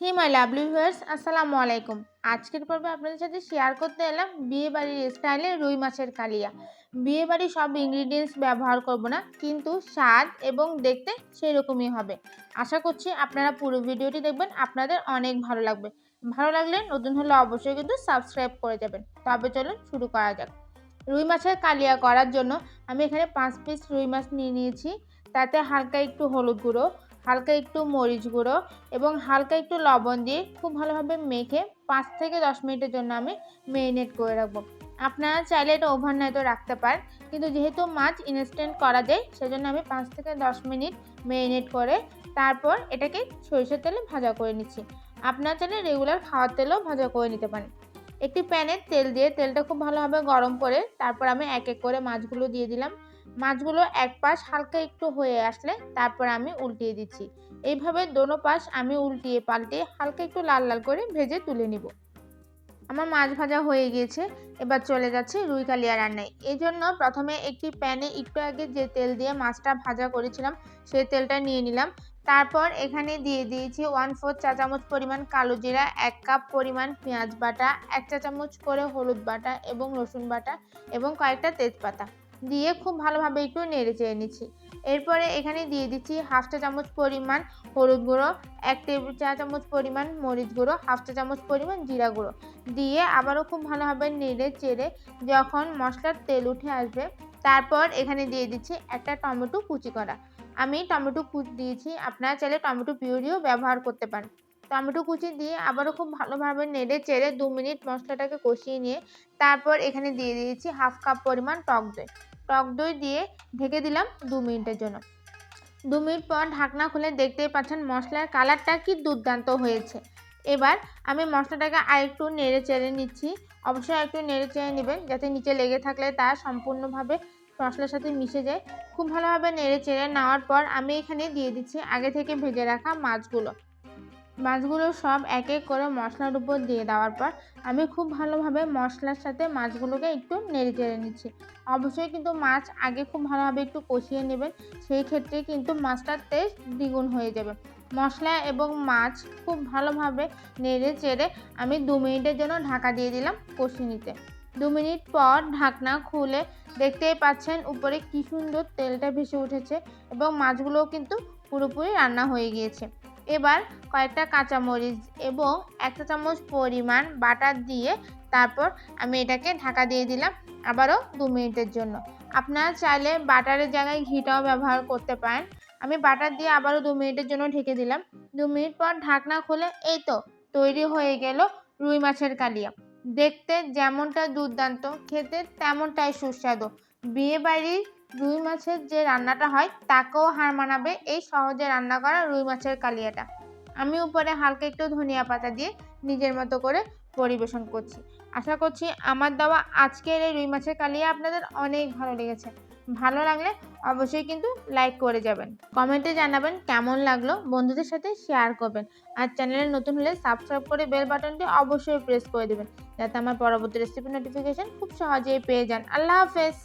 Hey my lovely viewers, আসসালামু আলাইকুম। আজকের পর্বে আপনাদের সাথে শেয়ার করতে এলাম বিয়ে বাড়ির স্টাইলে রুই মাছের কালিয়া। বিয়ে বাড়ির সব ইনগ্রিডিয়েন্টস ব্যবহার করব না, কিন্তু স্বাদ এবং দেখতে সেই রকমই হবে। আশা করছি আপনারা পুরো ভিডিওটি দেখবেন, আপনাদের অনেক ভালো লাগবে। ভালো লাগলে নতুন হলে অবশ্যই কিন্তু সাবস্ক্রাইব করে যাবেন। তবে চলুন শুরু করা যাক। রুই মাছের কালিয়া করার জন্য আমি এখানে 5 পিস রুই মাছ নিয়ে নিয়েছি। তাতে হালকা একটু হলুদ গুঁড়ো, হালকা একটু মরিচ গুঁড়ো এবং হালকা একটু লবণ দিয়ে খুব ভালোভাবে মেখে 5 থেকে 10 মিনিটের জন্য আমি মেরিনেট করে রাখবো। আপনারা চাইলে এটা ওভারনাইটও রাখতে পারেন, কিন্তু যেহেতু মাছ ইনস্ট্যান্ট করা যায় সেজন্য আমি 5 থেকে 10 মিনিট মেরিনেট করে তারপর এটাকে সরিষার তেলে ভাজা করে নিচ্ছি। আপনারা চাইলে রেগুলার খাওয়ার তেলেও ভাজা করে নিতে পারেন। একটি প্যানে তেল দিয়ে তেলটা খুব ভালোভাবে গরম করে তারপর আমি এক এক করে মাছগুলো দিয়ে দিলাম। মাছগুলো এক পাশ হালকা একটু হয়ে আসলে তারপর আমি উল্টিয়ে দিচ্ছি। এইভাবে দোনো পাশ আমি উল্টিয়ে পাল্টে হালকা একটু লাল লাল করে ভেজে তুলে নিব। আমার মাছ ভাজা হয়ে গিয়েছে, এবার চলে যাচ্ছে রুই কালিয়া রান্নায়। এই জন্য প্রথমে একটি প্যানে একটু আগে যে তেল দিয়ে মাছটা ভাজা করেছিলাম সেই তেলটা নিয়ে নিলাম। তারপর এখানে দিয়ে দিয়েছি 1/4 চা চামচ পরিমাণ কালো জিরা, 1 কাপ পরিমাণ পেঁয়াজ বাটা, 1 চা চামচ করে হলুদ বাটা এবং রসুন বাটা এবং কয়েকটা তেজপাতা দিয়ে খুব ভালোভাবে একটু নেড়ে চেড়ে নিচ্ছি। এরপরে এখানে দিয়ে দিচ্ছি 1/2 চা চামচ পরিমাণ হলুদ গুঁড়ো, 1 টেবিল চা চামচ পরিমাণ মরিচ গুঁড়ো, 1/2 চা চামচ পরিমাণ জিরা গুঁড়ো দিয়ে আবারও খুব ভালোভাবে নেড়ে চেড়ে যখন মশলার তেল উঠে আসবে তারপর এখানে দিয়ে দিচ্ছি একটা টমেটো কুচি করা। আমি টমেটো কুচি দিয়েছি, আপনারা চাইলে টমেটো পিউরিও ব্যবহার করতে পারেন। টমেটো কুচি দিয়ে আবারও খুব ভালোভাবে নেড়ে চেড়ে 2 মিনিট মশলাটাকে কষিয়ে নিয়ে তারপর এখানে দিয়ে দিয়েছি 1/2 কাপ পরিমাণ টক দই। টক দই দিয়ে ঢেকে দিলাম 2 মিনিটের জন্য। 2 মিনিট পর ঢাকনা খুলে দেখতেই পাচ্ছেন মশলার কালারটা কি দুর্দান্ত হয়েছে। এবার আমি মশলাটাকে আরেকটু নেড়ে চেড়ে নিচ্ছি। অবশ্যই একটু নেড়ে চেড়ে নেবেন যাতে নিচে লেগে থাকলে তা সম্পূর্ণভাবে মশলার সাথে মিশে যায়। খুব ভালোভাবে নেড়ে চেড়ে নেওয়ার পর আমি এখানে দিয়ে দিচ্ছি আগে থেকে ভেজে রাখা মাছগুলো। মাছগুলো সব এক এক করে মশলার উপর দিয়ে দেওয়ার পর আমি খুব ভালোভাবে মশলার সাথে মাছগুলোকে একটু নেড়ে চেড়ে নিচ্ছি। অবশ্যই কিন্তু মাছ আগে খুব ভালোভাবে একটু কষিয়ে নেবেন, সেই ক্ষেত্রে কিন্তু মাছটার টেস্ট দ্বিগুণ হয়ে যাবে। মশলা এবং মাছ খুব ভালোভাবে নেড়ে চেড়ে আমি 2 মিনিটের জন্য ঢাকা দিয়ে দিলাম কষিয়ে নিতে। 2 মিনিট পর ঢাকনা খুলে দেখতেই পাচ্ছেন উপরে কি সুন্দর তেলটা ভেসে উঠেছে এবং মাছগুলোও কিন্তু পুরোপুরি রান্না হয়ে গিয়েছে। এবার কয়েকটা কাঁচামরিচ এবং 1 চা চামচ পরিমাণ বাটার দিয়ে তারপর আমি এটাকে ঢাকা দিয়ে দিলাম আবারও 2 মিনিটের জন্য। আপনারা চাইলে বাটারের জায়গায় ঘিটাও ব্যবহার করতে পারেন। আমি বাটার দিয়ে আবারও 2 মিনিটের জন্য ঢেকে দিলাম। 2 মিনিট পর ঢাকনা খুলে এই তো তৈরি হয়ে গেল রুই মাছের কালিয়া। দেখতে যেমনটা দুর্দান্ত, খেতে তেমনটাই সুস্বাদু। বিয়েবাড়ির রুই মাছের যে রান্নাটা হয় তাকেও হার মানাবে এই সহজে রান্না করা রুই মাছের কালিয়াটা। আমি উপরে হালকা একটু ধনিয়া পাতা দিয়ে নিজের মতো করে পরিবেশন করছি। আশা করছি আমার দেওয়া আজকের এই রুই মাছের কালিয়া আপনাদের অনেক ভালো লেগেছে। ভালো লাগলে অবশ্যই কিন্তু লাইক করে যাবেন, কমেন্টে জানাবেন কেমন লাগলো, বন্ধুদের সাথে শেয়ার করবেন আর চ্যানেলে নতুন হলে সাবস্ক্রাইব করে বেল বাটনটি অবশ্যই প্রেস করে দেবেন যাতে আমার পরবর্তী রেসিপি নোটিফিকেশন খুব সহজেই পেয়ে যান। আল্লাহ হাফেজ।